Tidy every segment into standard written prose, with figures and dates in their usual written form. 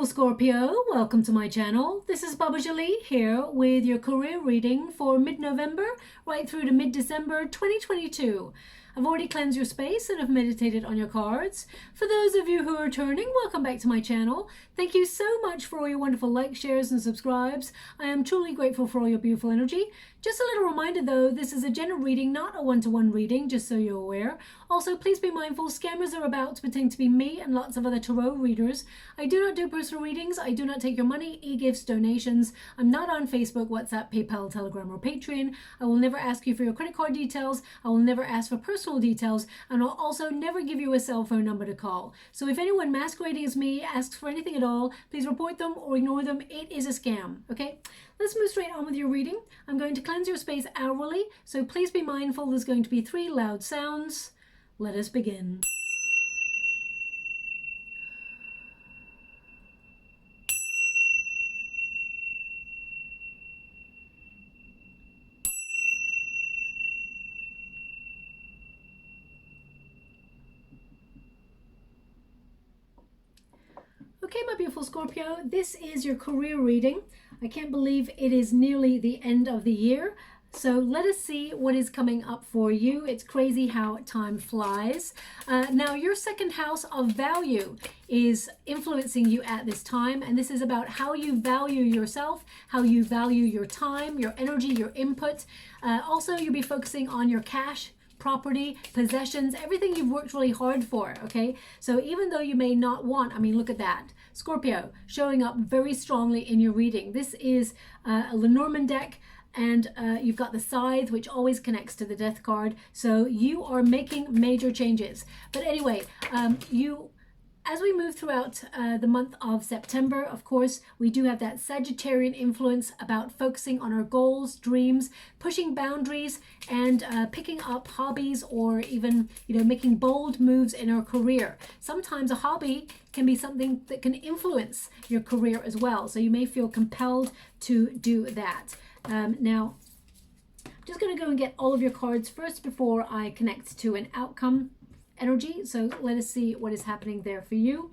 beautiful Scorpio, welcome to my channel. This is Baba Jolie here with your career reading for mid-November right through to mid-December 2022. I've already cleansed your space and have meditated on your cards. For those of you who are returning, welcome back to my channel. Thank you so much for all your wonderful likes, shares and subscribes. I am truly grateful for all your beautiful energy. Just a little reminder though, this is a general reading, not a one-to-one reading, just so you're aware. Also, please be mindful, scammers are about to pretend to be me and lots of other tarot readers. I do not do personal readings. I do not take your money, e-gifts, donations. I'm not on Facebook, WhatsApp, PayPal, Telegram or Patreon. I will never ask you for your credit card details. I will never ask for personal details, and I'll also never give you a cell phone number to call. So if anyone masquerading as me asks for anything at all, please report them or ignore them. It is a scam, okay? Let's move straight on with your reading. I'm going to cleanse your space hourly, so please be mindful there's going to be 3 loud sounds. Let us begin. Okay, my beautiful Scorpio, this is your career reading. I can't believe it is nearly the end of the year. So let us see what is coming up for you. It's crazy how time flies. Now, your second house of value is influencing you at this time. And this is about how you value yourself, how you value your time, your energy, your input. Also, you'll be focusing on your cash, property, possessions, everything you've worked really hard for, okay? So even though you may not want, I mean, look at that. Scorpio showing up very strongly in your reading. This is a LENORMAND deck, and you've got the scythe, which always connects to the death card. So you are making major changes. But anyway, as we move throughout the month of September, of course, we do have that Sagittarian influence about focusing on our goals, dreams, pushing boundaries, and picking up hobbies, or even, making bold moves in our career. Sometimes a hobby can be something that can influence your career as well. So you may feel compelled to do that. Now, I'm just going to go and get all of your cards first before I connect to an outcome energy. So let us see what is happening there for you.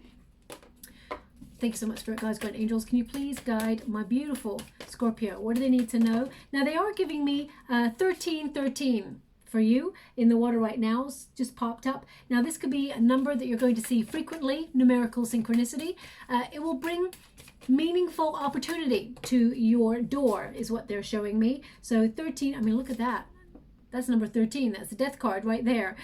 Thank you so much, Spirit Guides, Guardian Angels. Can you please guide my beautiful Scorpio? What do they need to know? Now, they are giving me 1313 for you in the water right now. It's just popped up. Now, this could be a number that you're going to see frequently, numerical synchronicity. It will bring meaningful opportunity to your door is what they're showing me. So 13, I mean, look at that. That's number 13. That's the death card right there.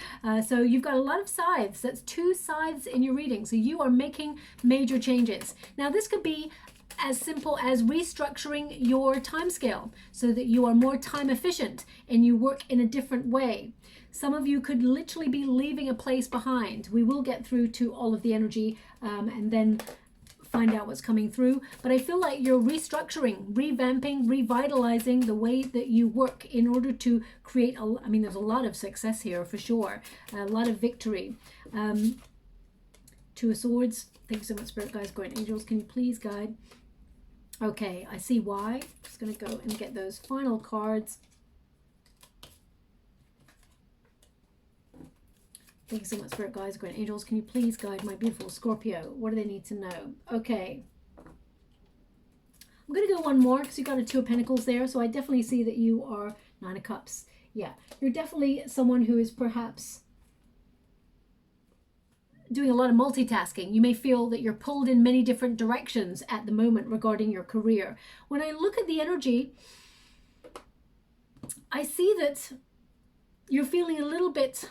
So you've got a lot of scythes. That's 2 scythes in your reading. So you are making major changes. Now, this could be as simple as restructuring your time scale so that you are more time efficient and you work in a different way. Some of you could literally be leaving a place behind. We will get through to all of the energy and then find out what's coming through, but I feel like you're restructuring, revamping, revitalizing the way that you work in order to create I mean, there's a lot of success here for sure, a lot of victory. 2 of Swords. Thank you so much, Spirit Guides, Guardian Angels. Can you please guide? Okay, I see why. Just going to go and get those final cards. Thank you so much, Spirit Guides, Guardian Angels. Can you please guide my beautiful Scorpio? What do they need to know? Okay. I'm going to go one more because you got a 2 of Pentacles there. So I definitely see that you are 9 of Cups. Yeah, you're definitely someone who is perhaps doing a lot of multitasking. You may feel that you're pulled in many different directions at the moment regarding your career. When I look at the energy, I see that you're feeling a little bit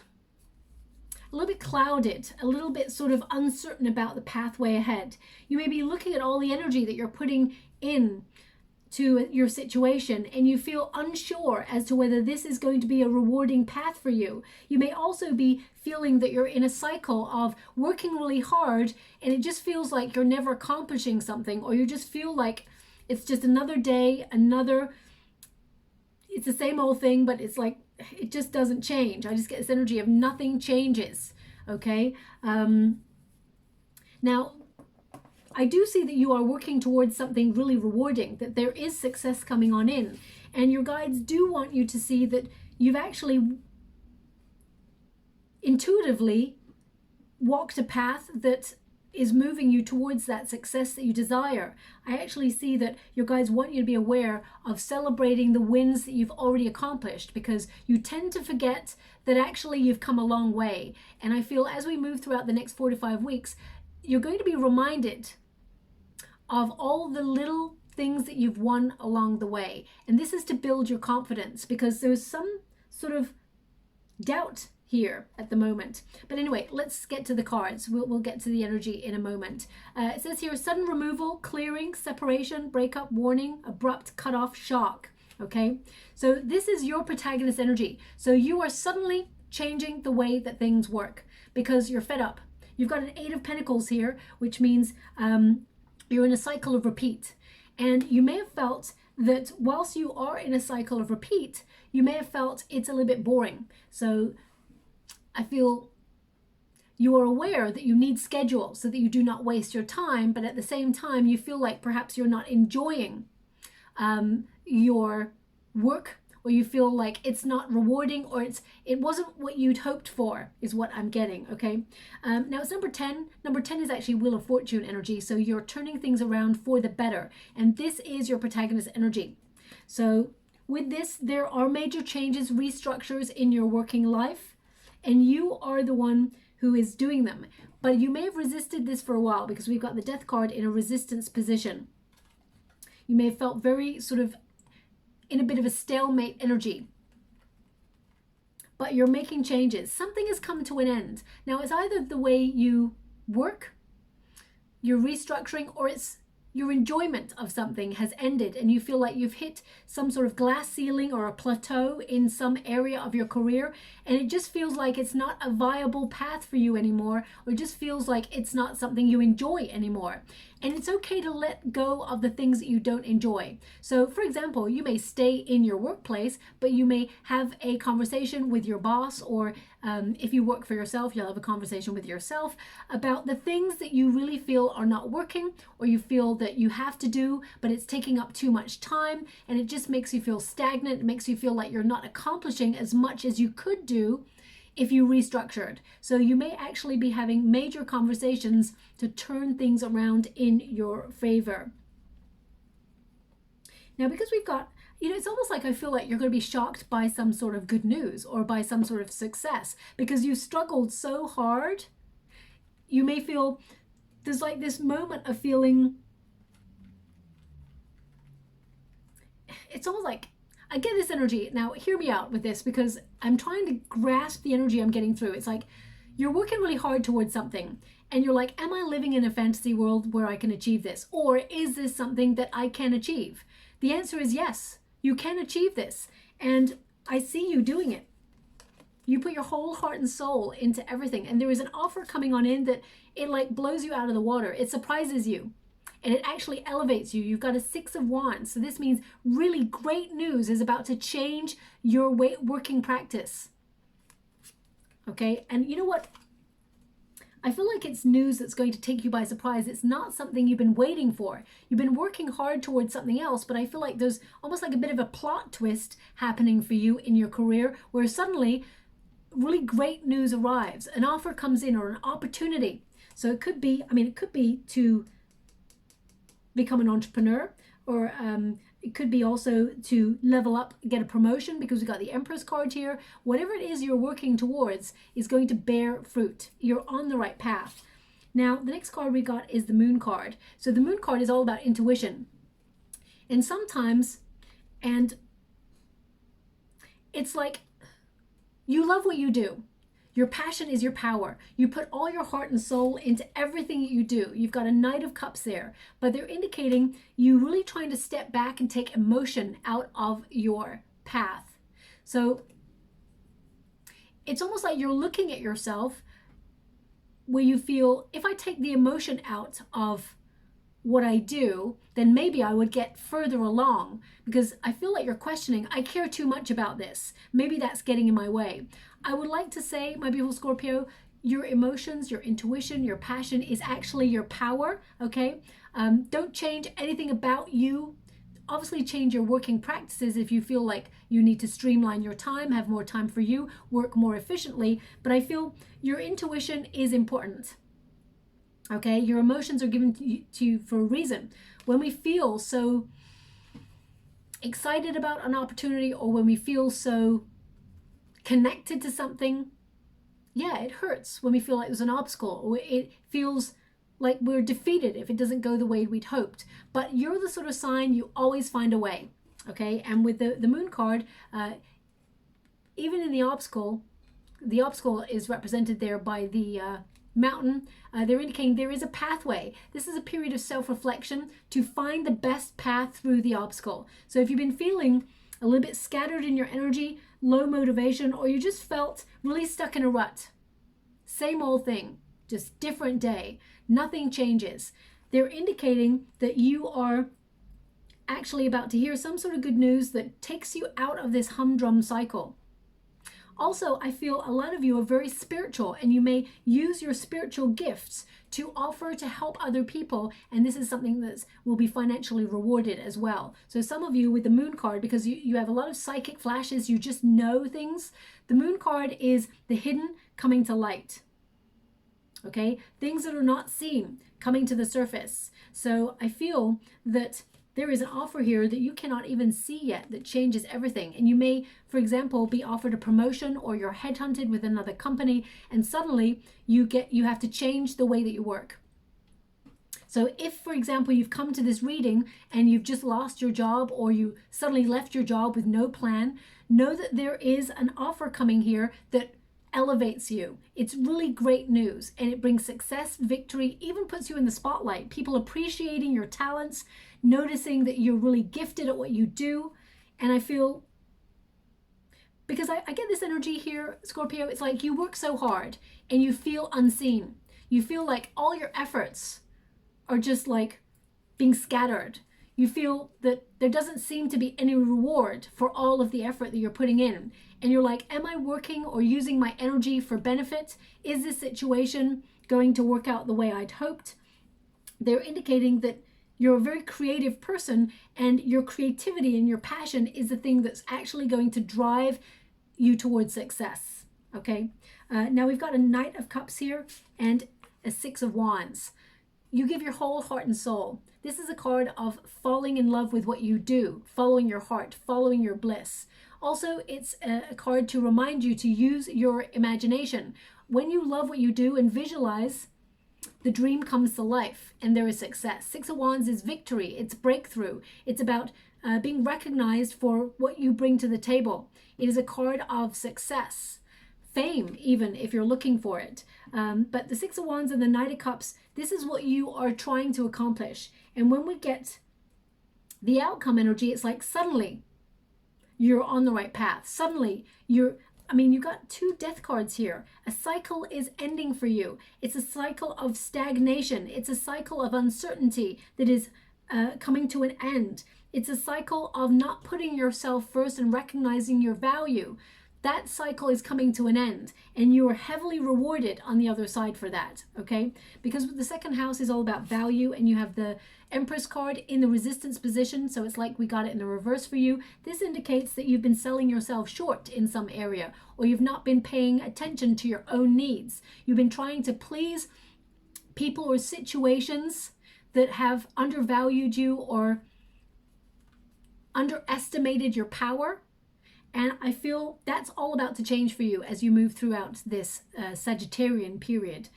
clouded, a little bit sort of uncertain about the pathway ahead. You may be looking at all the energy that you're putting in to your situation and you feel unsure as to whether this is going to be a rewarding path for you. You may also be feeling that you're in a cycle of working really hard and it just feels like you're never accomplishing something, or you just feel like it's just another day, it's the same old thing, but it's like it just doesn't change. I just get this energy of nothing changes, okay? Now, I do see that you are working towards something really rewarding, that there is success coming on in, and your guides do want you to see that you've actually intuitively walked a path that is moving you towards that success that you desire. I actually see that your guides want you to be aware of celebrating the wins that you've already accomplished, because you tend to forget that actually you've come a long way. And I feel as we move throughout the next 4 to 5 weeks, you're going to be reminded of all the little things that you've won along the way. And this is to build your confidence, because there's some sort of doubt here at the moment. But anyway, let's get to the cards. We'll get to the energy in a moment. It says here, sudden removal, clearing, separation, breakup, warning, abrupt, cutoff, shock. Okay, so this is your protagonist energy. So you are suddenly changing the way that things work because you're fed up. You've got an 8 of Pentacles here, which means you're in a cycle of repeat. And you may have felt that whilst you are in a cycle of repeat, you may have felt it's a little bit boring. So I feel you are aware that you need schedule so that you do not waste your time, but at the same time, you feel like perhaps you're not enjoying your work, or you feel like it's not rewarding, or it wasn't what you'd hoped for, is what I'm getting, okay? Now it's number 10. Number 10 is actually Wheel of Fortune energy, so you're turning things around for the better, and this is your protagonist energy. So with this, there are major changes, restructures in your working life, and you are the one who is doing them. But you may have resisted this for a while, because we've got the Death card in a resistance position. You may have felt very sort of in a bit of a stalemate energy. But you're making changes. Something has come to an end. Now, it's either the way you work, you're restructuring, or it's your enjoyment of something has ended and you feel like you've hit some sort of glass ceiling or a plateau in some area of your career, and it just feels like it's not a viable path for you anymore, or it just feels like it's not something you enjoy anymore. And it's okay to let go of the things that you don't enjoy. So for example, you may stay in your workplace, but you may have a conversation with your boss, or if you work for yourself, you'll have a conversation with yourself about the things that you really feel are not working, or you feel that you have to do, but it's taking up too much time, and it just makes you feel stagnant. It makes you feel like you're not accomplishing as much as you could do if you restructured. So you may actually be having major conversations to turn things around in your favor. Now, because we've got, it's almost like I feel like you're going to be shocked by some sort of good news or by some sort of success, because you struggled so hard. You may feel there's like this moment of feeling, it's almost like, I get this energy. Now, hear me out with this, because I'm trying to grasp the energy I'm getting through. It's like you're working really hard towards something, and you're like, am I living in a fantasy world where I can achieve this? Or is this something that I can achieve? The answer is yes, you can achieve this. And I see you doing it. You put your whole heart and soul into everything. And there is an offer coming on in that it like blows you out of the water. It surprises you. And it actually elevates you. You've got a 6 of Wands. So this means really great news is about to change your working practice. Okay, and you know what? I feel like it's news that's going to take you by surprise. It's not something you've been waiting for. You've been working hard towards something else, but I feel like there's almost like a bit of a plot twist happening for you in your career, where suddenly really great news arrives. An offer comes in, or an opportunity. So it could be, it could be to become an entrepreneur, or it could be also to level up, get a promotion, because we got the Empress card here. Whatever it is you're working towards is going to bear fruit. You're on the right path. Now, the next card we got is the Moon card. So the Moon card is all about intuition. And sometimes, and it's like you love what you do. Your passion is your power. You put all your heart and soul into everything that you do. You've got a Knight of Cups there, but they're indicating you really trying to step back and take emotion out of your path. So it's almost like you're looking at yourself where you feel, if I take the emotion out of what I do, then maybe I would get further along, because I feel like you're questioning, I care too much about this. Maybe that's getting in my way. I would like to say, my beautiful Scorpio, your emotions, your intuition, your passion is actually your power, okay? Don't change anything about you. Obviously change your working practices if you feel like you need to streamline your time, have more time for you, work more efficiently, but I feel your intuition is important. Okay, your emotions are given to you for a reason. When we feel so excited about an opportunity, or when we feel so connected to something, yeah, it hurts when we feel like there's an obstacle, or it feels like we're defeated if it doesn't go the way we'd hoped. But you're the sort of sign, you always find a way. Okay, and with the moon card, even in the obstacle is represented there by the mountain. They're indicating there is a pathway. This is a period of self-reflection to find the best path through the obstacle. So if you've been feeling a little bit scattered in your energy, low motivation, or you just felt really stuck in a rut, same old thing, just different day, nothing changes, they're indicating that you are actually about to hear some sort of good news that takes you out of this humdrum cycle. Also, I feel a lot of you are very spiritual, and you may use your spiritual gifts to offer to help other people, and this is something that will be financially rewarded as well. So some of you with the moon card, because you have a lot of psychic flashes, you just know things, the moon card is the hidden coming to light. Okay, things that are not seen coming to the surface. So I feel that there is an offer here that you cannot even see yet that changes everything. And you may, for example, be offered a promotion, or you're headhunted with another company, and suddenly you have to change the way that you work. So if, for example, you've come to this reading and you've just lost your job, or you suddenly left your job with no plan, know that there is an offer coming here that elevates you. It's really great news, and it brings success, victory, even puts you in the spotlight. People appreciating your talents, noticing that you're really gifted at what you do. And I feel, because I get this energy here, Scorpio, it's like you work so hard and you feel unseen. You feel like all your efforts are just like being scattered. You feel that there doesn't seem to be any reward for all of the effort that you're putting in. And you're like, am I working or using my energy for benefit? Is this situation going to work out the way I'd hoped? They're indicating that you're a very creative person, and your creativity and your passion is the thing that's actually going to drive you towards success. Okay, now we've got a Knight of Cups here and a Six of Wands. You give your whole heart and soul. This is a card of falling in love with what you do, following your heart, following your bliss. Also, it's a card to remind you to use your imagination. When you love what you do and visualize, the dream comes to life and there is success. Six of Wands is victory. It's breakthrough. It's about being recognized for what you bring to the table. It is a card of success, fame, even if you're looking for it. But the Six of Wands and the Knight of Cups, this is what you are trying to accomplish. And when we get the outcome energy, it's like suddenly you're on the right path. Suddenly you got two death cards here. A cycle is ending for you. It's a cycle of stagnation. It's a cycle of uncertainty that is coming to an end. It's a cycle of not putting yourself first and recognizing your value. That cycle is coming to an end, and you are heavily rewarded on the other side for that, okay? Because the second house is all about value, and you have the Empress card in the resistance position, so it's like we got it in the reverse for you. This indicates that you've been selling yourself short in some area, or you've not been paying attention to your own needs. You've been trying to please people or situations that have undervalued you or underestimated your power. And I feel that's all about to change for you as you move throughout this Sagittarian period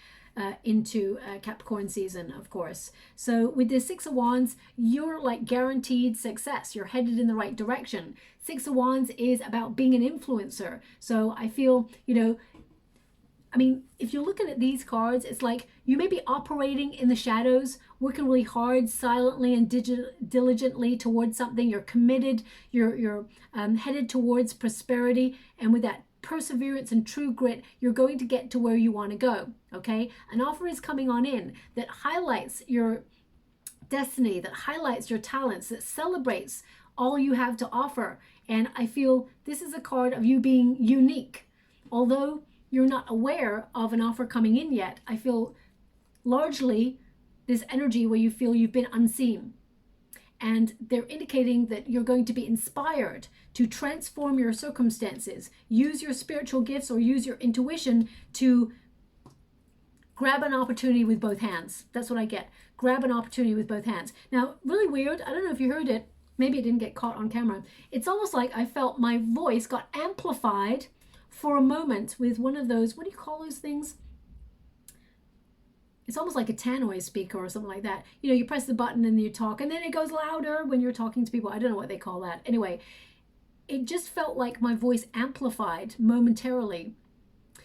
into Capricorn season, of course. So with the Six of Wands, you're like guaranteed success. You're headed in the right direction. Six of Wands is about being an influencer. So I feel, if you're looking at these cards, it's like you may be operating in the shadows, working really hard, silently and diligently towards something. You're committed, you're headed towards prosperity, and with that perseverance and true grit, you're going to get to where you want to go, okay? An offer is coming on in that highlights your destiny, that highlights your talents, that celebrates all you have to offer. And I feel this is a card of you being unique. Although you're not aware of an offer coming in yet, I feel largely this energy where you feel you've been unseen. And they're indicating that you're going to be inspired to transform your circumstances, use your spiritual gifts or use your intuition to grab an opportunity with both hands. That's what I get. Grab an opportunity with both hands. Now, really weird. I don't know if you heard it. Maybe it didn't get caught on camera. It's almost like I felt my voice got amplified for a moment with one of those, what do you call those things? It's almost like a tannoy speaker or something like that. You know, you press the button and you talk, and then it goes louder when you're talking to people. I don't know what they call that. Anyway, it just felt like my voice amplified momentarily.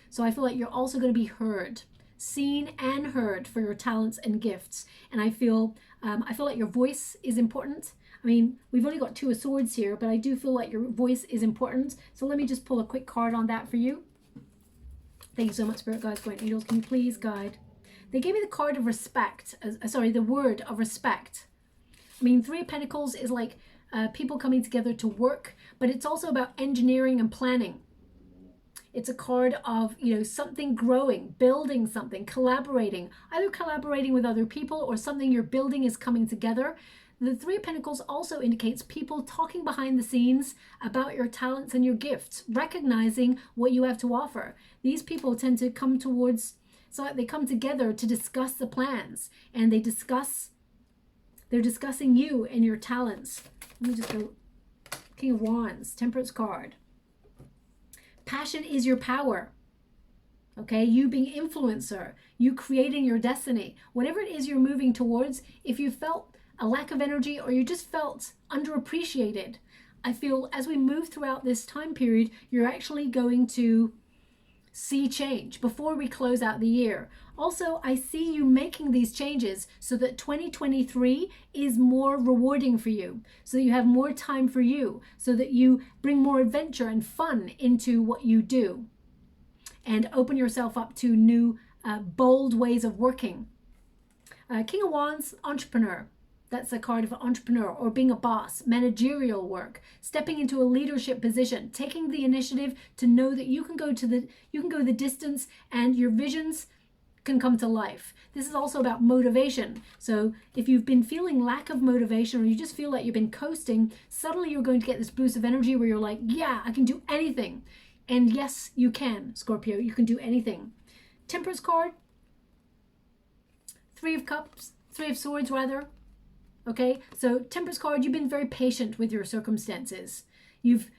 So I feel like you're also going to be heard, seen and heard for your talents and gifts. And I feel like your voice is important. I mean, we've only got 2 of Swords here, but I do feel like your voice is important. So let me just pull a quick card on that for you. Thank you so much, Spirit Guides, Guardian Angels. Can you please guide? They gave me the card of respect. Sorry, the word of respect. I mean, 3 of Pentacles is like people coming together to work, but it's also about engineering and planning. It's a card of, you know, something growing, building something, collaborating, either collaborating with other people or something you're building is coming together. The 3 of Pentacles also indicates people talking behind the scenes about your talents and your gifts, recognizing what you have to offer. These people tend to come towards, so they come together to discuss the plans, and they're discussing you and your talents. Let me just go, King of Wands, Temperance card. Passion is your power. Okay, you being influencer, you creating your destiny, whatever it is you're moving towards. If you felt a lack of energy or you just felt underappreciated, I feel as we move throughout this time period, you're actually going to see change before we close out the year. Also, I see you making these changes so that 2023 is more rewarding for you, so that you have more time for you, so that you bring more adventure and fun into what you do, and open yourself up to new, bold ways of working. King of Wands, entrepreneur. That's a card of an entrepreneur or being a boss, managerial work, stepping into a leadership position, taking the initiative to know that you can go the distance and your visions can come to life. This is also about motivation. So if you've been feeling lack of motivation or you just feel like you've been coasting, suddenly you're going to get this boost of energy where you're like, yeah, I can do anything. And yes, you can, Scorpio, you can do anything. Temperance card, 3 of Cups, 3 of Swords rather. Okay, so Temperance card, you've been very patient with your circumstances. You've,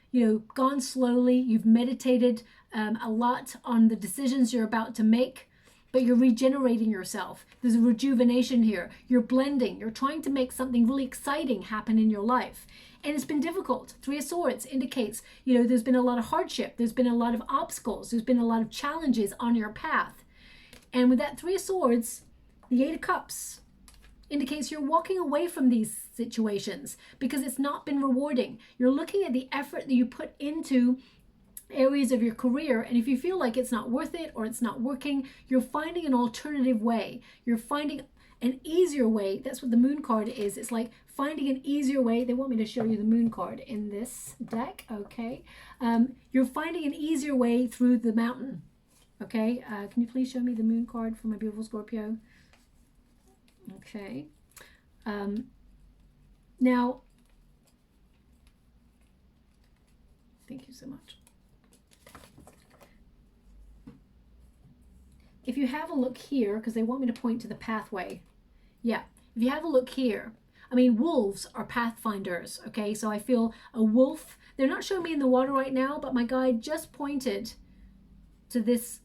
gone slowly. You've meditated a lot on the decisions you're about to make, but you're regenerating yourself. There's a rejuvenation here. You're blending. You're trying to make something really exciting happen in your life. And it's been difficult. 3 of Swords indicates, there's been a lot of hardship. There's been a lot of obstacles. There's been a lot of challenges on your path. And with that 3 of Swords, the 8 of Cups indicates you're walking away from these situations because it's not been rewarding. You're looking at the effort that you put into areas of your career, and if you feel like it's not worth it or it's not working, you're finding an alternative way. You're finding an easier way. That's what the Moon card is. It's like finding an easier way. They want me to show you the Moon card in this deck. Okay. You're finding an easier way through the mountain. Okay. Can you please show me the Moon card for my beautiful Scorpio? Okay. Now, thank you so much. If you have a look here, because they want me to point to the pathway. Yeah, if you have a look here, I mean, wolves are pathfinders, okay? So I feel a wolf. They're not showing me in the water right now, but my guide just pointed to this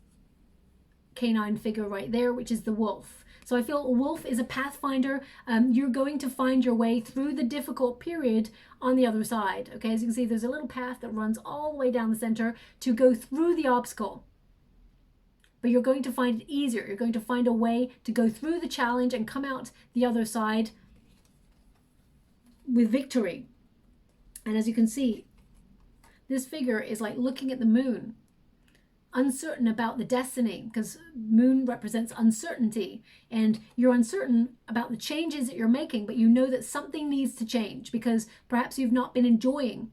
canine figure right there, which is the wolf. So I feel a wolf is a pathfinder. You're going to find your way through the difficult period on the other side, okay? As you can see, there's a little path that runs all the way down the center to go through the obstacle. But you're going to find it easier. You're going to find a way to go through the challenge and come out the other side with victory. And as you can see, this figure is like looking at the moon, uncertain about the destiny, because moon represents uncertainty, and you're uncertain about the changes that you're making, but you know that something needs to change because perhaps you've not been enjoying,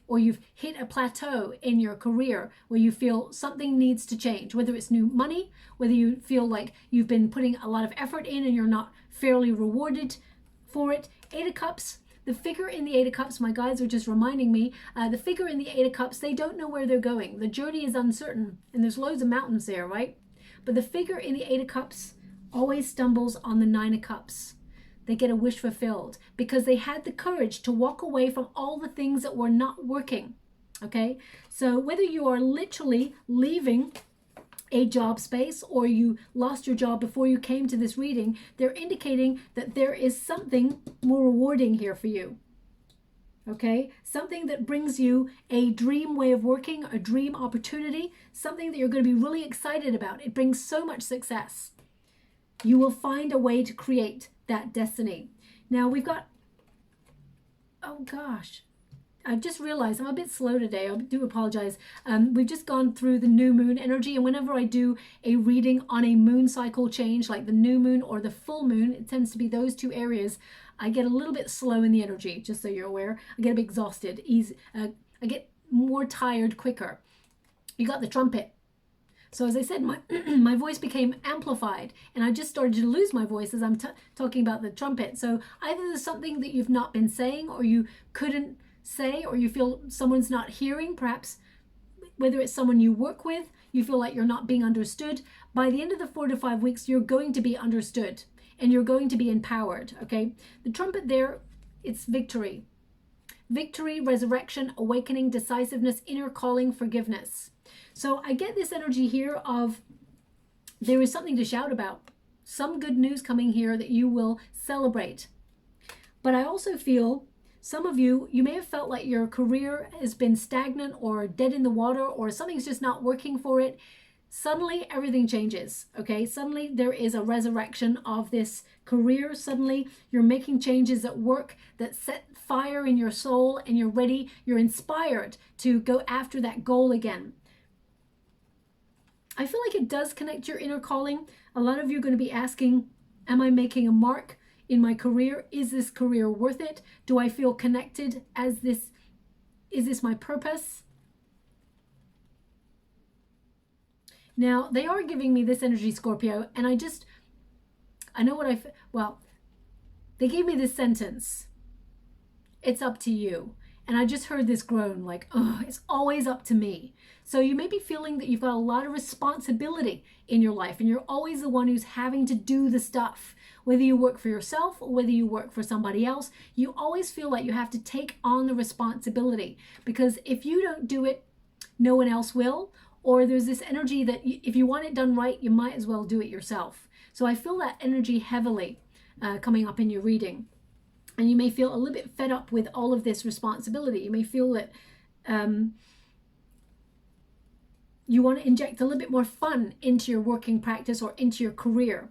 or you've hit a plateau in your career where you feel something needs to change, whether it's new money, whether you feel like you've been putting a lot of effort in and you're not fairly rewarded for it. 8 of Cups, the figure in the 8 of Cups, my guides are just reminding me, the figure in the 8 of Cups, they don't know where they're going. The journey is uncertain, and there's loads of mountains there, right? But the figure in the Eight of Cups always stumbles on the Nine of Cups. They get a wish fulfilled because they had the courage to walk away from all the things that were not working. Okay, so whether you are literally leaving a job space or you lost your job before you came to this reading, they're indicating that there is something more rewarding here for you. Okay, something that brings you a dream way of working, a dream opportunity, something that you're going to be really excited about. It brings so much success. You will find a way to create that destiny. Now we've got, oh gosh, I've just realized I'm a bit slow today. I do apologize. We've just gone through the new moon energy, and whenever I do a reading on a moon cycle change, like the new moon or the full moon, it tends to be those two areas, I get a little bit slow in the energy, just so you're aware. I get a bit exhausted, I get more tired quicker. You got the trumpet. So as I said, my voice became amplified, and I just started to lose my voice as I'm talking about the trumpet. So either there's something that you've not been saying, or you couldn't say, or you feel someone's not hearing, perhaps whether it's someone you work with, you feel like you're not being understood. By the end of the 4 to 5 weeks, you're going to be understood and you're going to be empowered. Okay, the trumpet there, it's victory. Victory, resurrection, awakening, decisiveness, inner calling, forgiveness. So I get this energy here of there is something to shout about, some good news coming here that you will celebrate. But I also feel some of you may have felt like your career has been stagnant or dead in the water, or something's just not working for it. Suddenly everything changes. Okay, suddenly there is a resurrection of this career. Suddenly you're making changes at work that set fire in your soul, and you're ready, you're inspired to go after that goal again. I feel like it does connect your inner calling. A lot of you are going to be asking, am I making a mark in my career? Is this career worth it? Do I feel connected as this? Is this my purpose? Now, they are giving me this energy, Scorpio, and I know what well, they gave me this sentence. It's up to you. And I just heard this groan like, oh, it's always up to me. So you may be feeling that you've got a lot of responsibility in your life, and you're always the one who's having to do the stuff. Whether you work for yourself or whether you work for somebody else, you always feel like you have to take on the responsibility, because if you don't do it, no one else will. Or there's this energy that if you want it done right, you might as well do it yourself. So I feel that energy heavily coming up in your reading. And you may feel a little bit fed up with all of this responsibility. You may feel that you want to inject a little bit more fun into your working practice or into your career.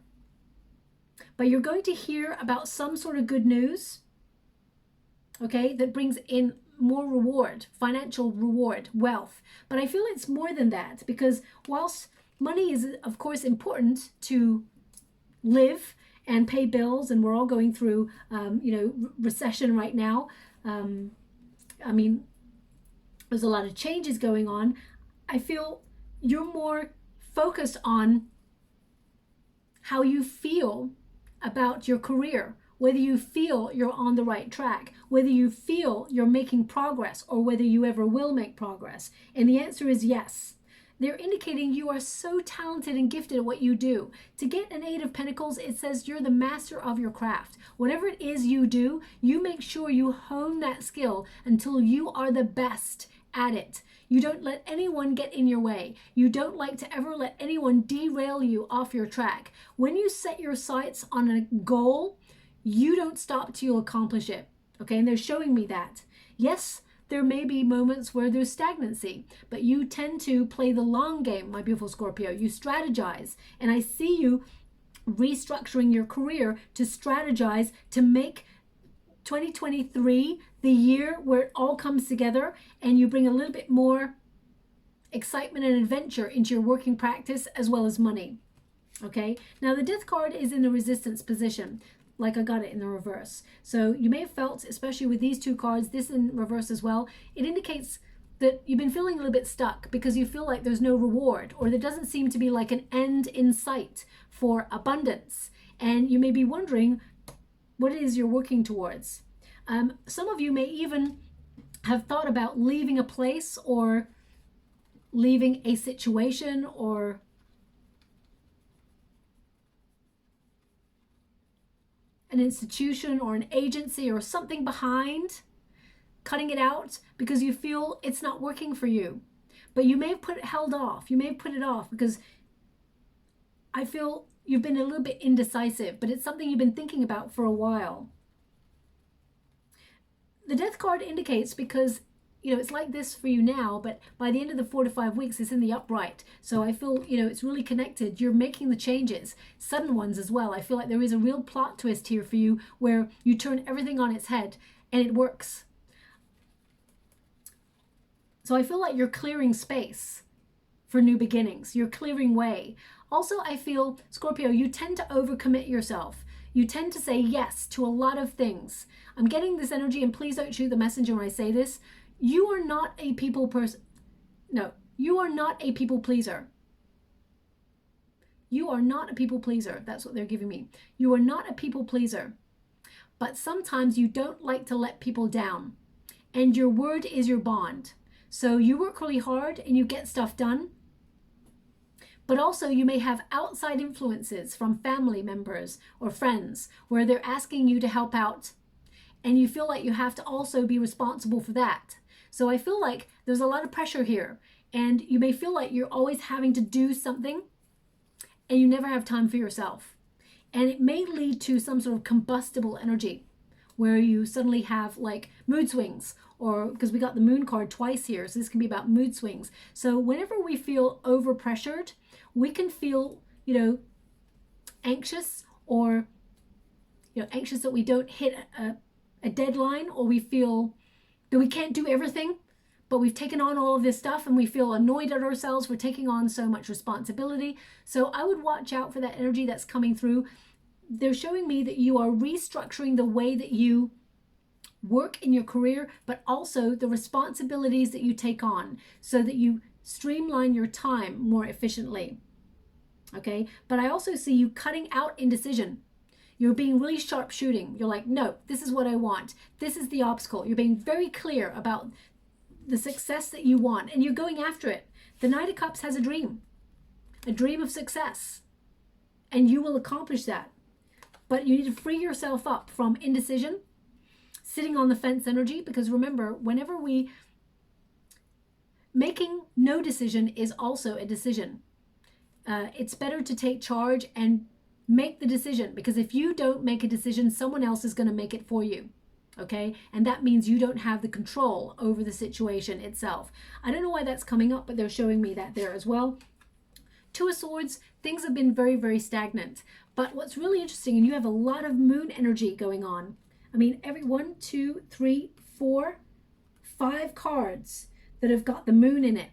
But you're going to hear about some sort of good news, okay, that brings in more reward, financial reward, wealth. But I feel it's more than that, because whilst money is, of course, important to live and pay bills, and we're all going through, recession right now. I mean, there's a lot of changes going on. I feel you're more focused on how you feel about your career, whether you feel you're on the right track, whether you feel you're making progress, or whether you ever will make progress. And the answer is yes. They're indicating you are so talented and gifted at what you do. To get an Eight of Pentacles, it says you're the master of your craft. Whatever it is you do, you make sure you hone that skill until you are the best at it. You don't let anyone get in your way. You don't like to ever let anyone derail you off your track. When you set your sights on a goal, you don't stop till you accomplish it. Okay, and they're showing me that. Yes, there may be moments where there's stagnancy, but you tend to play the long game, my beautiful Scorpio. You strategize, and I see you restructuring your career to strategize to make 2023 the year where it all comes together, and you bring a little bit more excitement and adventure into your working practice as well as money. Okay, now the Death card is in the resistance position, like I got it in the reverse. So you may have felt, especially with these two cards, this in reverse as well, it indicates that you've been feeling a little bit stuck because you feel like there's no reward, or there doesn't seem to be like an end in sight for abundance. And you may be wondering what it is you're working towards. Some of you may even have thought about leaving a place or leaving a situation, or an institution or an agency or something behind, cutting it out because you feel it's not working for you. But you may have held off. You may have put it off because I feel you've been a little bit indecisive, but it's something you've been thinking about for a while. The Death card indicates, because it's like this for you now, but by the end of the 4 to 5 weeks, it's in the upright. So I feel, it's really connected. You're making the changes, sudden ones as well. I feel like there is a real plot twist here for you where you turn everything on its head and it works. So I feel like you're clearing space for new beginnings. You're clearing way. Also, I feel, Scorpio, you tend to overcommit yourself. You tend to say yes to a lot of things. I'm getting this energy, and please don't shoot the messenger when I say this. You are not a people person. No, you are not a people pleaser. You are not a people pleaser. That's what they're giving me. You are not a people pleaser. But sometimes you don't like to let people down. And your word is your bond. So you work really hard and you get stuff done. But also you may have outside influences from family members or friends where they're asking you to help out. And you feel like you have to also be responsible for that. So I feel like there's a lot of pressure here, and you may feel like you're always having to do something and you never have time for yourself. And it may lead to some sort of combustible energy where you suddenly have like mood swings, or because we got the moon card twice here, so this can be about mood swings. So whenever we feel overpressured, we can feel, anxious, or, anxious that we don't hit a deadline, or we feel that we can't do everything, but we've taken on all of this stuff and we feel annoyed at ourselves for taking on so much responsibility. So I would watch out for that energy that's coming through. They're showing me that you are restructuring the way that you work in your career, but also the responsibilities that you take on so that you streamline your time more efficiently. Okay, but I also see you cutting out indecision. You're being really sharp shooting. You're like, no, this is what I want. This is the obstacle. You're being very clear about the success that you want, and you're going after it. The Knight of Cups has a dream of success, and you will accomplish that. But you need to free yourself up from indecision, sitting on the fence energy, because remember, whenever making no decision is also a decision. It's better to take charge and make the decision, because if you don't make a decision, someone else is going to make it for you. Okay, and that means you don't have the control over the situation itself. I don't know why that's coming up, but they're showing me that there as well. Two of Swords, things have been very, very stagnant. But what's really interesting, and you have a lot of moon energy going on. I mean, every 1, 2, 3, 4, 5 cards that have got the moon in it.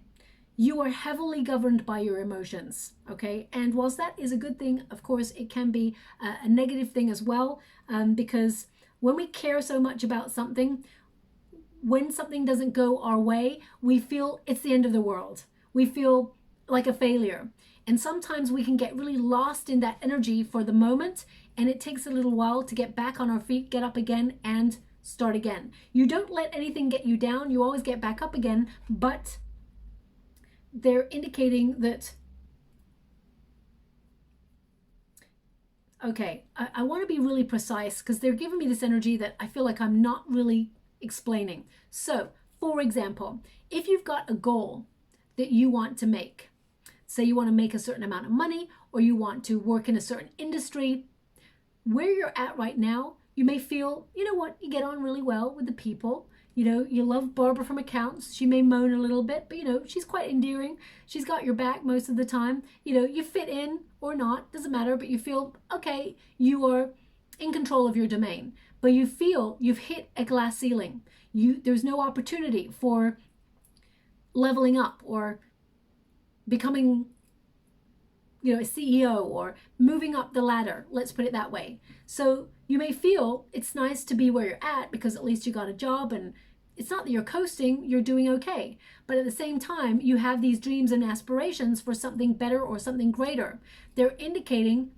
You are heavily governed by your emotions, okay? And whilst that is a good thing, of course, it can be a negative thing as well, because when we care so much about something, when something doesn't go our way, we feel it's the end of the world. We feel like a failure. And sometimes we can get really lost in that energy for the moment, and it takes a little while to get back on our feet, get up again, and start again. You don't let anything get you down. You always get back up again, but they're indicating that, okay, I want to be really precise because they're giving me this energy that I feel like I'm not really explaining. So, for example, if you've got a goal that you want to make, say you want to make a certain amount of money, or you want to work in a certain industry, where you're at right now, you may feel, you know what, you get on really well with the people. You love Barbara from accounts. She may moan a little bit, but she's quite endearing. She's got your back most of the time. You fit in or not, doesn't matter, but you feel, okay, you are in control of your domain. But you feel you've hit a glass ceiling. There's no opportunity for leveling up or becoming, a CEO or moving up the ladder. Let's put it that way. So you may feel it's nice to be where you're at because at least you got a job, and it's not that you're coasting, you're doing okay. But at the same time, you have these dreams and aspirations for something better or something greater. They're indicating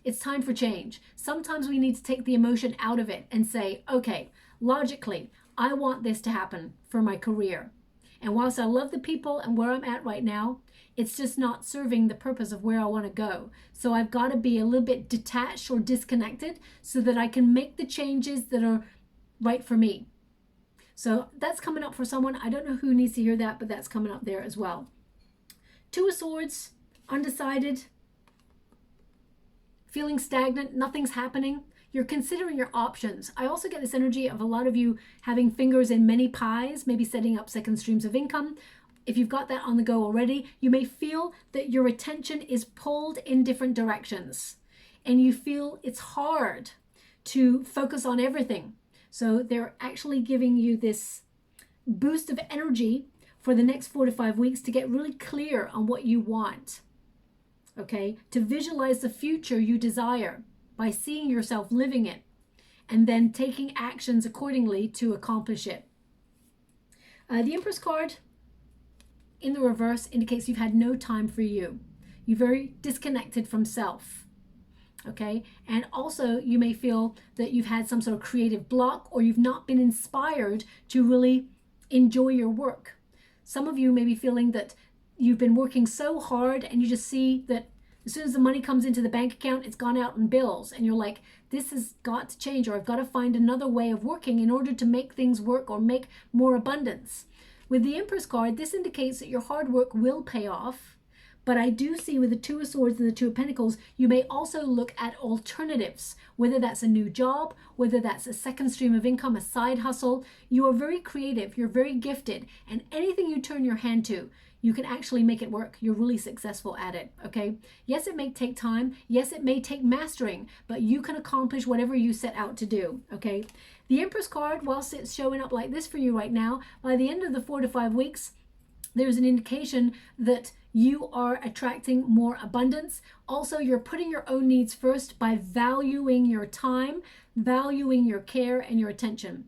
it's time for change. Sometimes we need to take the emotion out of it and say, okay, logically, I want this to happen for my career. And whilst I love the people and where I'm at right now, it's just not serving the purpose of where I want to go. So I've got to be a little bit detached or disconnected so that I can make the changes that are right for me. So that's coming up for someone. I don't know who needs to hear that, but that's coming up there as well. Two of Swords, undecided, feeling stagnant, nothing's happening. You're considering your options. I also get this energy of a lot of you having fingers in many pies, maybe setting up second streams of income. If you've got that on the go already, you may feel that your attention is pulled in different directions and you feel it's hard to focus on everything. So they're actually giving you this boost of energy for the next 4 to 5 weeks to get really clear on what you want. Okay, to visualize the future you desire by seeing yourself living it and then taking actions accordingly to accomplish it. The Empress card in the reverse indicates you've had no time for you. You're very disconnected from self. Okay, and also you may feel that you've had some sort of creative block or you've not been inspired to really enjoy your work. Some of you may be feeling that you've been working so hard and you just see that as soon as the money comes into the bank account, it's gone out in bills. And you're like, this has got to change, or I've got to find another way of working in order to make things work or make more abundance. With the Empress card, this indicates that your hard work will pay off. But I do see with the Two of Swords and the Two of Pentacles, you may also look at alternatives, whether that's a new job, whether that's a second stream of income, a side hustle. You are very creative, you're very gifted, and anything you turn your hand to, you can actually make it work. You're really successful at it, okay? Yes, it may take time. Yes, it may take mastering, but you can accomplish whatever you set out to do, okay? The Empress card, whilst it's showing up like this for you right now, by the end of the 4 to 5 weeks, there's an indication that you are attracting more abundance. Also, you're putting your own needs first by valuing your time, valuing your care and your attention.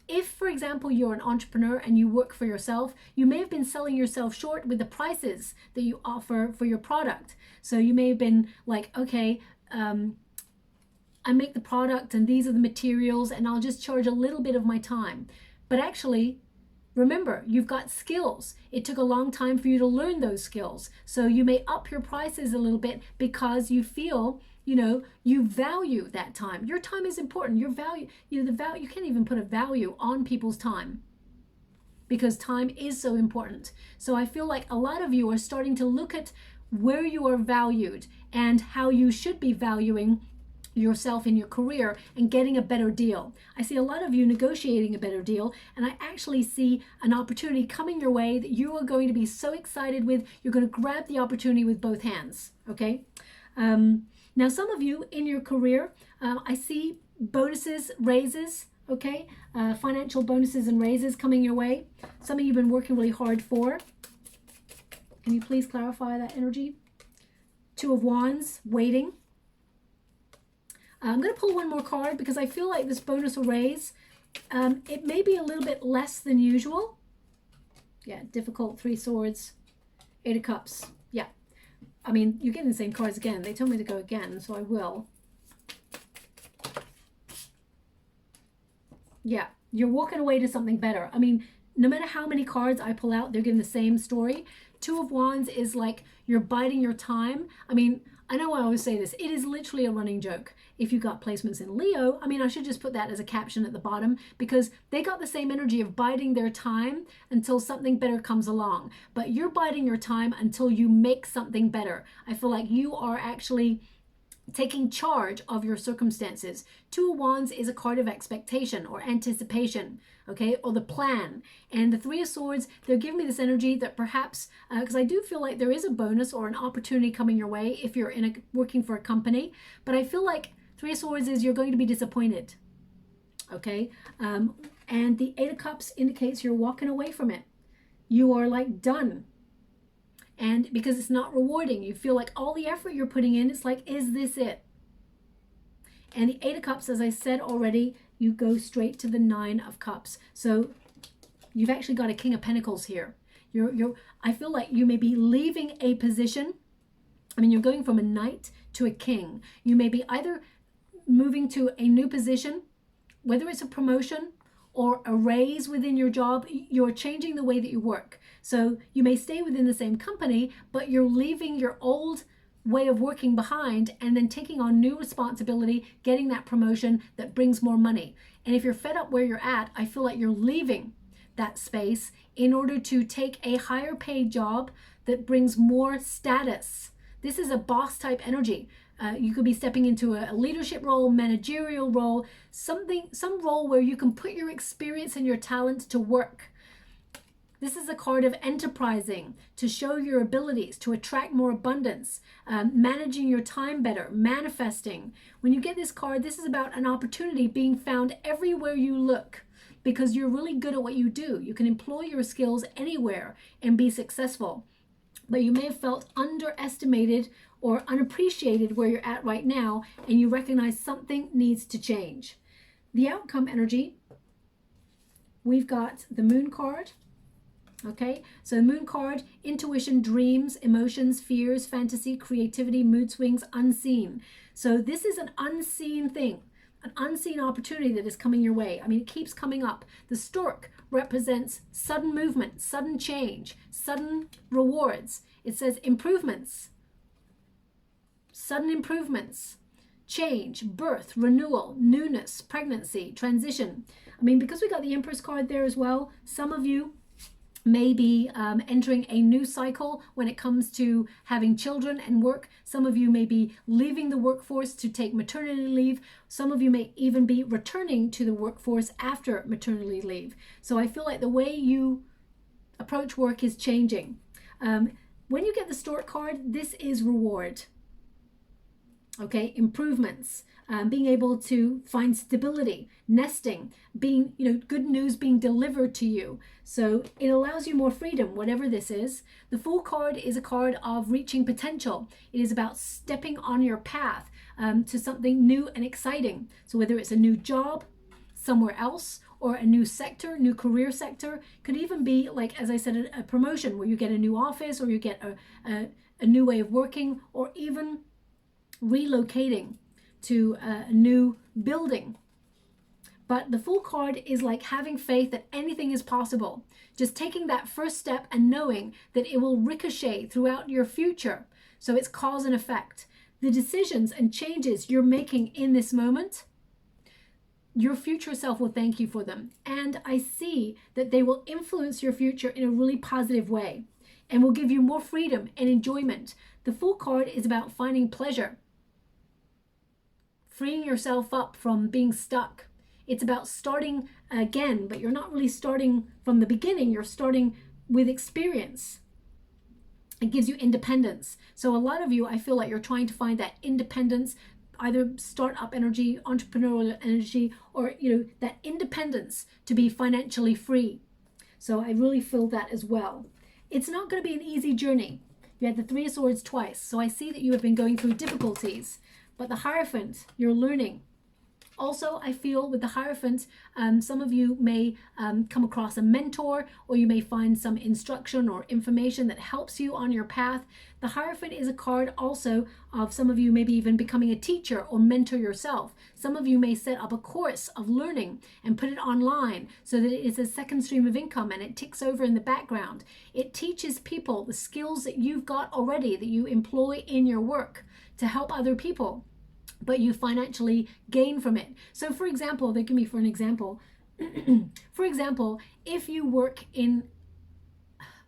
If, for example, you're an entrepreneur and you work for yourself, you may have been selling yourself short with the prices that you offer for your product. So you may have been like, okay, I make the product and these are the materials and I'll just charge a little bit of my time. But actually, remember, you've got skills. It took a long time for you to learn those skills. So you may up your prices a little bit because you feel, you know, you value that time. Your time is important. Your value, you can't even put a value on people's time because time is so important. So I feel like a lot of you are starting to look at where you are valued and how you should be valuing yourself in your career and getting a better deal. I see a lot of you negotiating a better deal, and I actually see an opportunity coming your way that you are going to be so excited with. You're going to grab the opportunity with both hands, okay? Now, some of you in your career, I see bonuses, raises, okay? Financial bonuses and raises coming your way. Some of you have been working really hard for. Can you please clarify that energy? Two of Wands, waiting. I'm going to pull one more card because I feel like this bonus or raise, it may be a little bit less than usual. Yeah, difficult, Three Swords, Eight of Cups. Yeah, I mean, you're getting the same cards again. They told me to go again, so I will. Yeah, you're walking away to something better. I mean, no matter how many cards I pull out, they're giving the same story. Two of Wands is like you're biding your time. I mean, I know I always say this. It is literally a running joke. If you got placements in Leo, I mean, I should just put that as a caption at the bottom because they got the same energy of biding their time until something better comes along. But you're biding your time until you make something better. I feel like you are actually taking charge of your circumstances. Two of Wands is a card of expectation or anticipation, okay, or the plan. And the Three of Swords, they're giving me this energy that perhaps, because I do feel like there is a bonus or an opportunity coming your way if you're working for a company, but I feel like Three of Swords is you're going to be disappointed, okay? And the Eight of Cups indicates you're walking away from it. You are like done. And because it's not rewarding, you feel like all the effort you're putting in, it's like, is this it? And the Eight of Cups, as I said already, you go straight to the Nine of Cups. So you've actually got a King of Pentacles here. I feel like you may be leaving a position. I mean, you're going from a knight to a king. You may be either moving to a new position, whether it's a promotion or a raise within your job. You're changing the way that you work. So you may stay within the same company, but you're leaving your old way of working behind and then taking on new responsibility, getting that promotion that brings more money. And if you're fed up where you're at, I feel like you're leaving that space in order to take a higher paid job that brings more status. This is a boss type energy. You could be stepping into a leadership role, managerial role, some role where you can put your experience and your talent to work. This is a card of enterprising, to show your abilities, to attract more abundance, managing your time better, manifesting. When you get this card, this is about an opportunity being found everywhere you look, because you're really good at what you do. You can employ your skills anywhere and be successful. But you may have felt underestimated or unappreciated where you're at right now, and you recognize something needs to change. The outcome energy, we've got the Moon card. Okay, so the Moon card, intuition, dreams, emotions, fears, fantasy, creativity, mood swings, unseen. So this is an unseen thing, an unseen opportunity that is coming your way. I mean, it keeps coming up. The stork represents sudden movement, sudden change, sudden rewards. It says improvements, sudden improvements, change, birth, renewal, newness, pregnancy, transition. I mean, because we got the Empress card there as well, some of you may be entering a new cycle when it comes to having children and work. Some of you may be leaving the workforce to take maternity leave. Some of you may even be returning to the workforce after maternity leave. So I feel like the way you approach work is changing. When you get the Stork card, this is reward. Okay, improvements, being able to find stability, nesting, being, good news being delivered to you. So it allows you more freedom, whatever this is. The Fool card is a card of reaching potential. It is about stepping on your path to something new and exciting. So whether it's a new job somewhere else, or a new sector, new career sector, could even be, like, as I said, a promotion where you get a new office, or you get a new way of working, or even relocating to a new building. But the Fool card is like having faith that anything is possible. Just taking that first step and knowing that it will ricochet throughout your future. So it's cause and effect. The decisions and changes you're making in this moment, your future self will thank you for them. And I see that they will influence your future in a really positive way and will give you more freedom and enjoyment. The Fool card is about finding pleasure, freeing yourself up from being stuck. It's about starting again, but you're not really starting from the beginning. You're starting with experience. It gives you independence. So a lot of you, I feel like you're trying to find that independence, either startup energy, entrepreneurial energy, or that independence to be financially free. So I really feel that as well. It's not going to be an easy journey. You had the Three of Swords twice, so I see that you have been going through difficulties. But the Hierophant, you're learning. Also, I feel with the Hierophant, some of you may come across a mentor, or you may find some instruction or information that helps you on your path. The Hierophant is a card also of some of you maybe even becoming a teacher or mentor yourself. Some of you may set up a course of learning and put it online so that it is a second stream of income and it ticks over in the background. It teaches people the skills that you've got already that you employ in your work to help other people, but you financially gain from it. So for example, they give me for an example. For example, if you work in,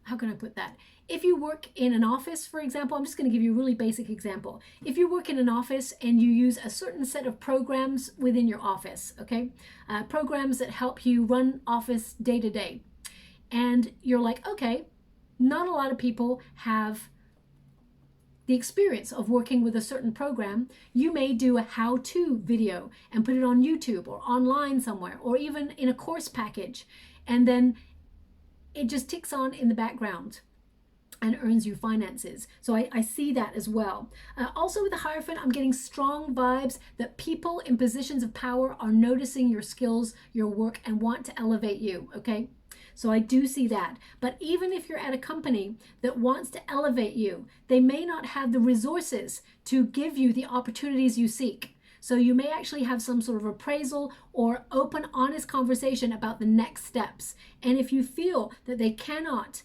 how can I put that? If you work in an office, for example, I'm just going to give you a really basic example. If you work in an office and you use a certain set of programs within your office, okay? Programs that help you run office day to day. And you're like, okay, not a lot of people have the experience of working with a certain program. You may do a how-to video and put it on YouTube or online somewhere, or even in a course package, and then it just ticks on in the background and earns you finances. So I see that as well. Also with the Hierophant, I'm getting strong vibes that people in positions of power are noticing your skills, your work, and want to elevate you, okay? So I do see that. But even if you're at a company that wants to elevate you, they may not have the resources to give you the opportunities you seek. So you may actually have some sort of appraisal or open, honest conversation about the next steps. And if you feel that they cannot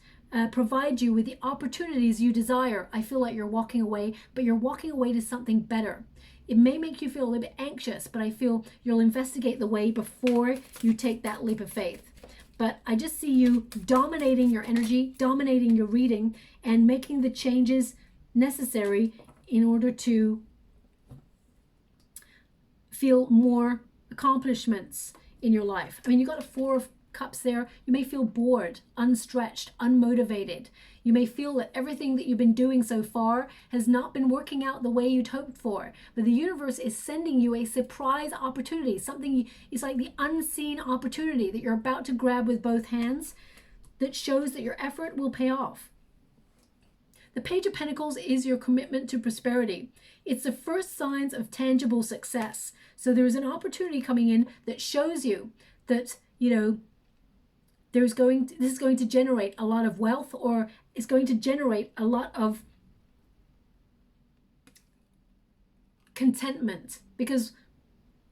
provide you with the opportunities you desire, I feel like you're walking away, but you're walking away to something better. It may make you feel a little bit anxious, but I feel you'll investigate the way before you take that leap of faith. But I just see you dominating your energy, dominating your reading, and making the changes necessary in order to feel more accomplishments in your life. I mean, you got a Four of Cups there. You may feel bored, unstretched, unmotivated. You may feel that everything that you've been doing so far has not been working out the way you'd hoped for. But the universe is sending you a surprise opportunity. Something, it's like the unseen opportunity that you're about to grab with both hands that shows that your effort will pay off. The Page of Pentacles is your commitment to prosperity. It's the first signs of tangible success. So there is an opportunity coming in that shows you that, you know, this is going to generate a lot of wealth, or it's going to generate a lot of contentment, because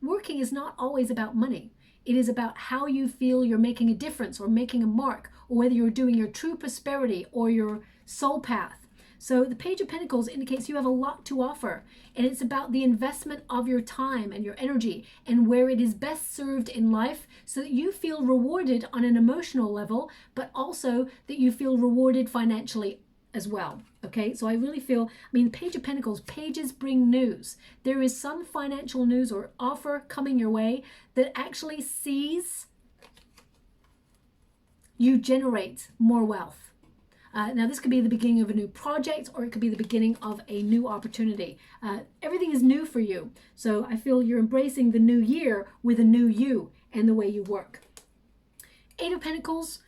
working is not always about money. It is about how you feel you're making a difference or making a mark, or whether you're doing your true prosperity or your soul path. So the Page of Pentacles indicates you have a lot to offer, and it's about the investment of your time and your energy and where it is best served in life, so that you feel rewarded on an emotional level, but also that you feel rewarded financially as well. Okay, so I really feel, I mean, Page of Pentacles, pages bring news. There is some financial news or offer coming your way that actually sees you generate more wealth. Now, this could be the beginning of a new project, or it could be the beginning of a new opportunity. Everything is new for you. So I feel you're embracing the new year with a new you and the way you work. Eight of Pentacles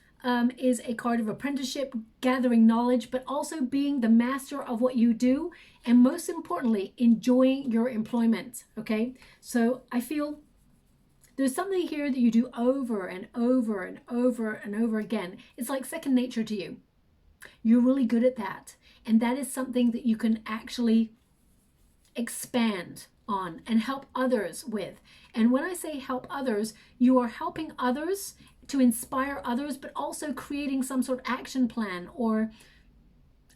is a card of apprenticeship, gathering knowledge, but also being the master of what you do. And most importantly, enjoying your employment. Okay, so I feel there's something here that you do over and over and over and over again. It's like second nature to you. You're really good at that. And that is something that you can actually expand on and help others with. And when I say help others, you are helping others to inspire others, but also creating some sort of action plan or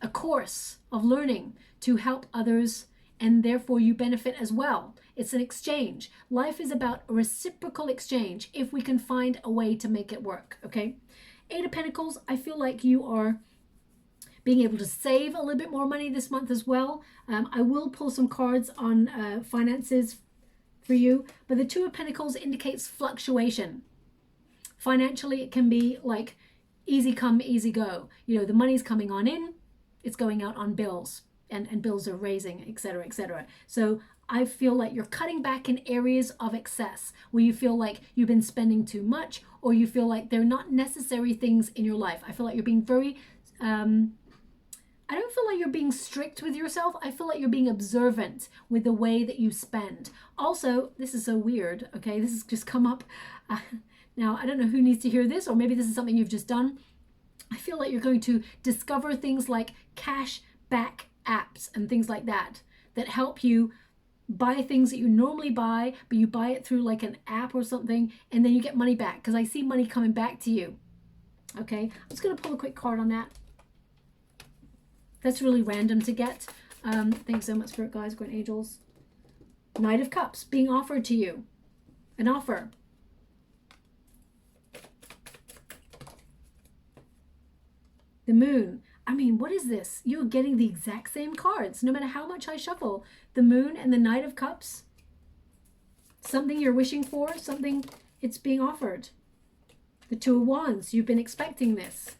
a course of learning to help others, and therefore you benefit as well. It's an exchange. Life is about a reciprocal exchange if we can find a way to make it work, okay? Eight of Pentacles, I feel like you are being able to save a little bit more money this month as well. I will pull some cards on finances for you, but the Two of Pentacles indicates fluctuation. Financially, it can be like easy come, easy go. You know, the money's coming on in, it's going out on bills, and bills are raising, etc., etc. So I feel like you're cutting back in areas of excess where you feel like you've been spending too much, or you feel like they're not necessary things in your life. I feel like you're being very I don't feel like you're being strict with yourself. I feel like you're being observant with the way that you spend. Also, this is so weird, okay? This has just come up. Now, I don't know who needs to hear this, or maybe this is something you've just done. I feel like you're going to discover things like cash back apps and things like that that help you buy things that you normally buy, but you buy it through like an app or something, and then you get money back, because I see money coming back to you. Okay, I'm just going to pull a quick card on that. That's really random to get. Thanks so much, Spirit Guides, Grand Angels. Knight of Cups being offered to you. An offer. The Moon. I mean, what is this? You're getting the exact same cards, no matter how much I shuffle. The Moon and the Knight of Cups. Something you're wishing for, something it's being offered. The Two of Wands. You've been expecting this.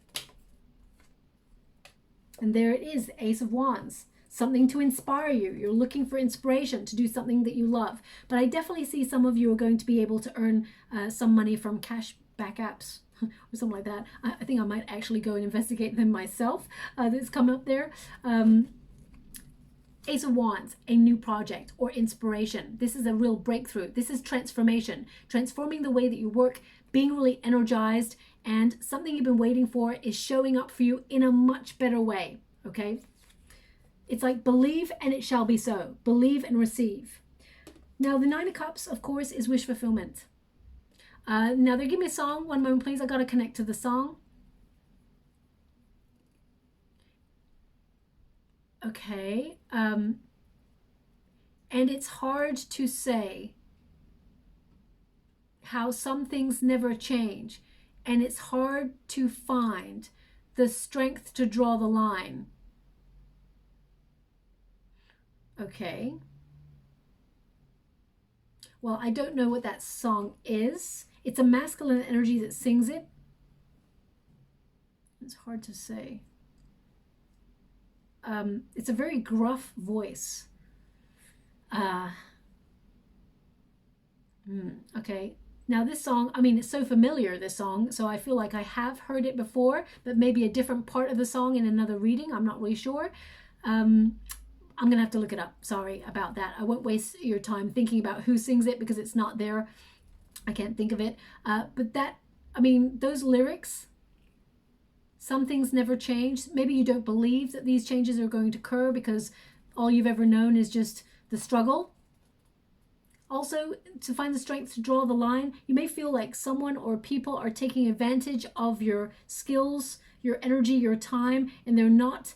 And there it is, the Ace of Wands. Something to inspire you. You're looking for inspiration to do something that you love. But I definitely see some of you are going to be able to earn some money from cash back apps or something like that. I think I might actually go and investigate them myself. That's come up there. Ace of Wands, a new project or inspiration. This is a real breakthrough. This is transformation. Transforming the way that you work, being really energized, and something you've been waiting for is showing up for you in a much better way, okay? It's like believe and it shall be so. Believe and receive. Now, the Nine of Cups, of course, is wish fulfillment. Now, they're giving me a song. One moment, please. I got to connect to the song. Okay. And it's hard to say how some things never change. And it's hard to find the strength to draw the line. Okay. Well, I don't know what that song is. It's a masculine energy that sings it. It's hard to say. It's a very gruff voice. Okay. Now this song, I mean, it's so familiar, this song, so I feel like I have heard it before, but maybe a different part of the song in another reading. I'm not really sure. I'm going to have to look it up. Sorry about that. I won't waste your time thinking about who sings it because it's not there. I can't think of it. But that, I mean, those lyrics, some things never change. Maybe you don't believe that these changes are going to occur because all you've ever known is just the struggle. Also, to find the strength to draw the line, you may feel like someone or people are taking advantage of your skills, your energy, your time, and they're not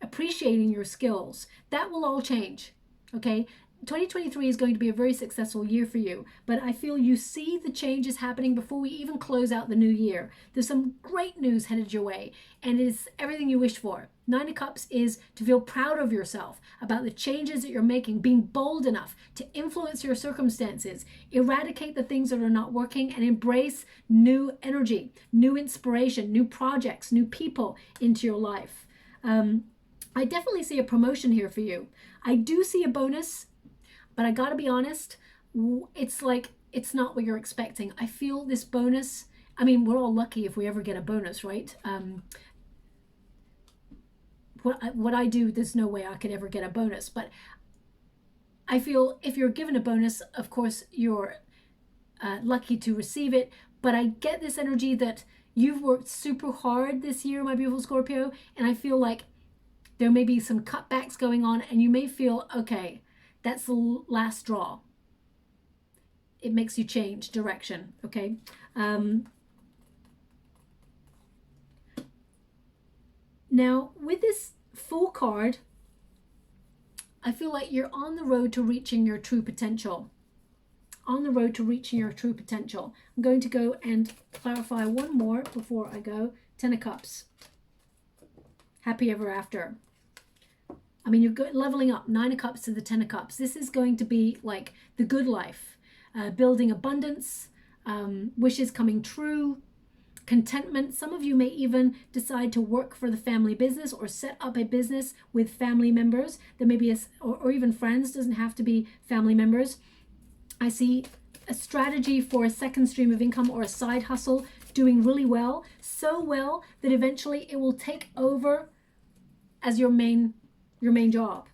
appreciating your skills. That will all change, okay? 2023 is going to be a very successful year for you, but I feel you see the changes happening before we even close out the new year. There's some great news headed your way, and it's everything you wish for. Nine of Cups is to feel proud of yourself about the changes that you're making, being bold enough to influence your circumstances, eradicate the things that are not working, and embrace new energy, new inspiration, new projects, new people into your life. I definitely see a promotion here for you. I do see a bonus, but I gotta be honest, it's like, it's not what you're expecting. I feel this bonus, I mean, we're all lucky if we ever get a bonus, right? What I do, there's no way I could ever get a bonus, but I feel if you're given a bonus, of course, you're lucky to receive it, but I get this energy that you've worked super hard this year, my beautiful Scorpio, and I feel like there may be some cutbacks going on, and you may feel, okay, that's the last straw. It makes you change direction, okay? Now, with this Fool card, I feel like you're on the road to reaching your true potential. On the road to reaching your true potential. I'm going to go and clarify one more before I go. Ten of Cups. Happy ever after. I mean, you're leveling up. Nine of Cups to the Ten of Cups. This is going to be like the good life. Building abundance, wishes coming true, contentment. Some of you may even decide to work for the family business or set up a business with family members. There may be or even friends, doesn't have to be family members. I see a strategy for a second stream of income or a side hustle doing really well, so well that eventually it will take over as your main job.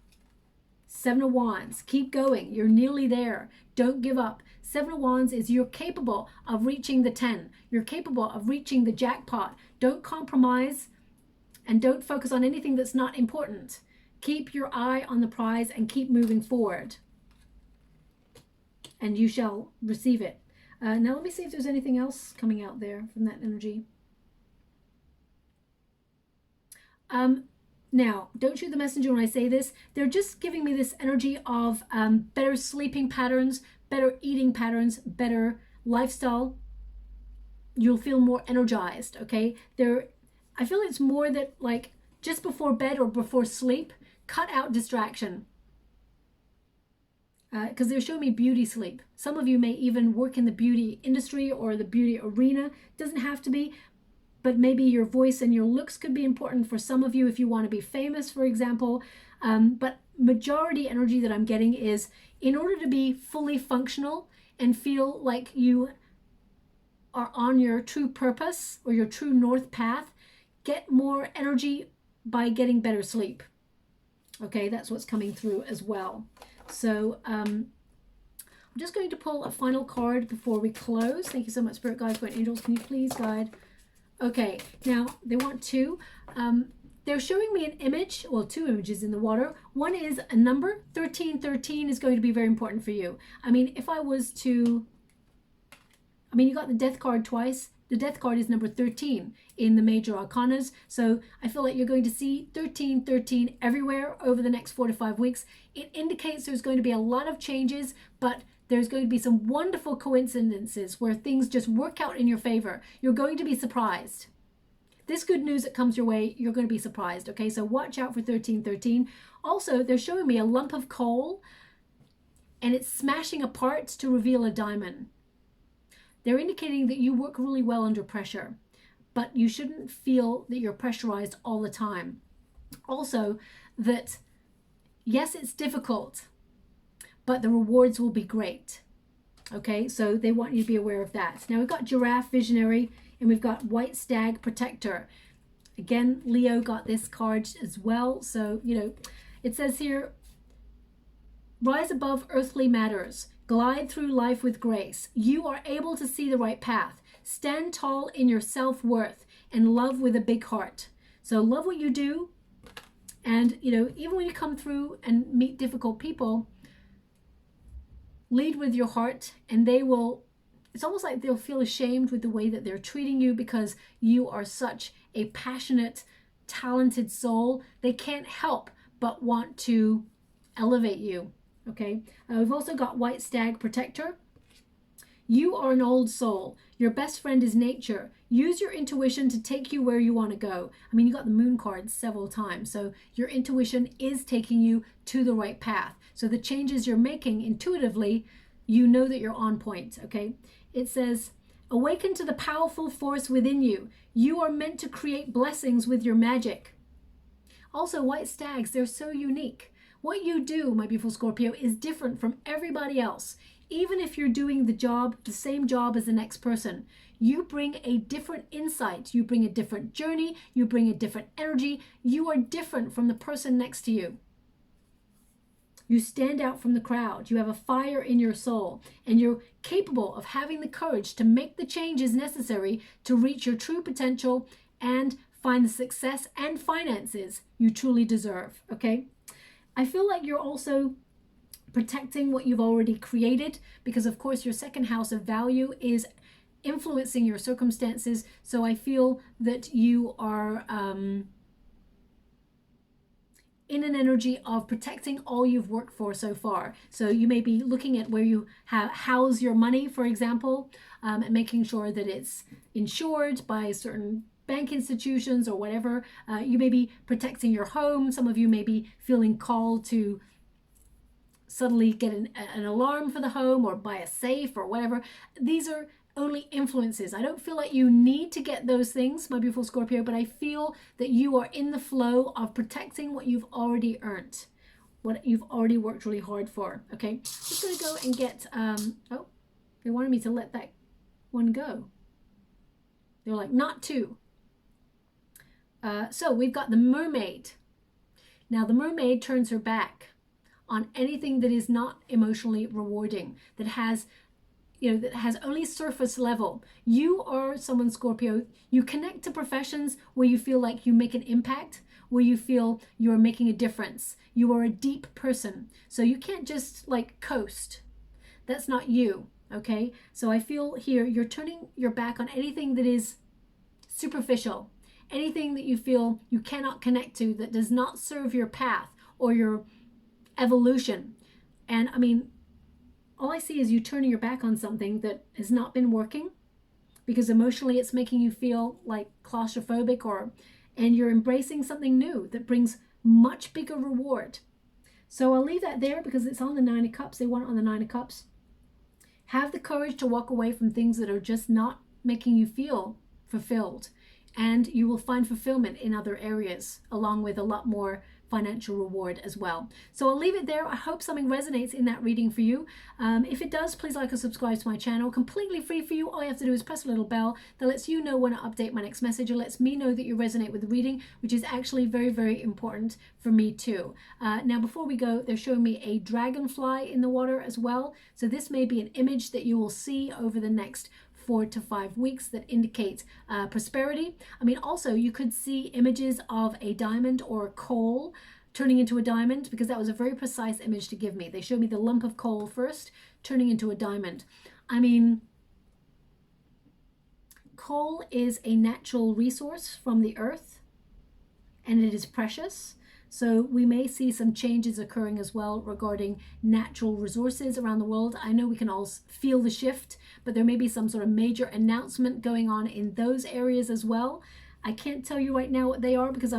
Seven of Wands, keep going. You're nearly there. Don't give up. Seven of Wands is you're capable of reaching the 10. You're capable of reaching the jackpot. Don't compromise and don't focus on anything that's not important. Keep your eye on the prize and keep moving forward. And you shall receive it. Now let me see if there's anything else coming out there from that energy. Now, don't shoot the messenger when I say this. They're just giving me this energy of better sleeping patterns, better eating patterns, better lifestyle. You'll feel more energized, okay? I feel it's more that like just before bed or before sleep, cut out distraction. Because they're showing me beauty sleep. Some of you may even work in the beauty industry or the beauty arena. Doesn't have to be. But maybe your voice and your looks could be important for some of you if you want to be famous, for example. But majority energy that I'm getting is in order to be fully functional and feel like you are on your true purpose or your true north path, get more energy by getting better sleep. Okay, that's what's coming through as well. So I'm just going to pull a final card before we close. Thank you so much, Spirit Guides, Guardian Angels. Can you please guide? Okay, now they want two. they're showing me an image, well, two images in the water. One is a number, 1313 is going to be very important for you. I mean, if I was to, I mean, you got the death card twice. The death card is number 13 in the major arcanas. So I feel like you're going to see 1313 everywhere over the next 4 to 5 weeks. It indicates there's going to be a lot of changes, but there's going to be some wonderful coincidences where things just work out in your favor. You're going to be surprised. This good news that comes your way, you're going to be surprised, okay? So watch out for 1313. Also, they're showing me a lump of coal, and it's smashing apart to reveal a diamond. They're indicating that you work really well under pressure, but you shouldn't feel that you're pressurized all the time. Also, that yes, it's difficult, but the rewards will be great, okay? So they want you to be aware of that. Now we've got Giraffe, Visionary, and we've got White Stag, Protector. Again, Leo got this card as well. So, you know, it says here, rise above earthly matters. Glide through life with grace. You are able to see the right path. Stand tall in your self-worth and love with a big heart. So love what you do. And, you know, even when you come through and meet difficult people, lead with your heart, and they will, it's almost like they'll feel ashamed with the way that they're treating you because you are such a passionate, talented soul. They can't help but want to elevate you, okay? We've also got White Stag, Protector. You are an old soul. Your best friend is nature. Use your intuition to take you where you want to go. I mean, you got the moon card several times, so your intuition is taking you to the right path. So the changes you're making intuitively, you know that you're on point, okay? It says, awaken to the powerful force within you. You are meant to create blessings with your magic. Also, White Stags, they're so unique. What you do, my beautiful Scorpio, is different from everybody else. Even if you're doing the job, the same job as the next person, you bring a different insight. You bring a different journey. You bring a different energy. You are different from the person next to you. You stand out from the crowd. You have a fire in your soul, and you're capable of having the courage to make the changes necessary to reach your true potential and find the success and finances you truly deserve, okay? I feel like you're also protecting what you've already created because, of course, your second house of value is influencing your circumstances. So I feel that you are in an energy of protecting all you've worked for so far. So you may be looking at where you house your money, for example, and making sure that it's insured by certain bank institutions or whatever. You may be protecting your home. Some of you may be feeling called to suddenly get an alarm for the home or buy a safe or whatever. These are only influences. I don't feel like you need to get those things, my beautiful Scorpio, but I feel that you are in the flow of protecting what you've already earned, what you've already worked really hard for, okay? Just going to go and get, oh, they wanted me to let that one go. They're like, not to. So we've got the Mermaid. Now the Mermaid turns her back on anything that is not emotionally rewarding, that has, you know, that has only surface level. You are someone, Scorpio, you connect to professions where you feel like you make an impact, where you feel you're making a difference. You are a deep person. So you can't just like coast. That's not you, okay? So I feel here you're turning your back on anything that is superficial, anything that you feel you cannot connect to, that does not serve your path or your evolution. And I mean, all I see is you turning your back on something that has not been working because emotionally it's making you feel like claustrophobic, and you're embracing something new that brings much bigger reward. So I'll leave that there because it's on the Nine of Cups. They want it on the Nine of Cups. Have the courage to walk away from things that are just not making you feel fulfilled, and you will find fulfillment in other areas along with a lot more financial reward as well. So I'll leave it there. I hope something resonates in that reading for you. If it does, please like and subscribe to my channel. Completely free for you. All you have to do is press a little bell that lets you know when I update my next message. It lets me know that you resonate with the reading, which is actually very, very important for me too. Now, before we go, they're showing me a dragonfly in the water as well. So this may be an image that you will see over the next 4 to 5 weeks that indicates prosperity. I mean, also you could see images of a diamond or a coal turning into a diamond, because that was a very precise image to give me. They showed me the lump of coal first turning into a diamond. I mean, coal is a natural resource from the earth, and it is precious. So we may see some changes occurring as well regarding natural resources around the world. I know we can all feel the shift, but there may be some sort of major announcement going on in those areas as well. I can't tell you right now what they are, because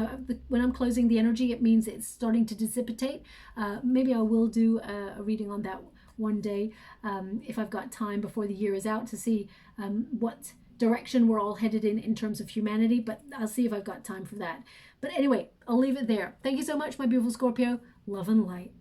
when I'm closing the energy, it means it's starting to dissipate. Maybe I will do a reading on that one day if I've got time before the year is out, to see what direction we're all headed in terms of humanity, but I'll see if I've got time for that. But anyway, I'll leave it there. Thank you so much, my beautiful Scorpio. Love and light.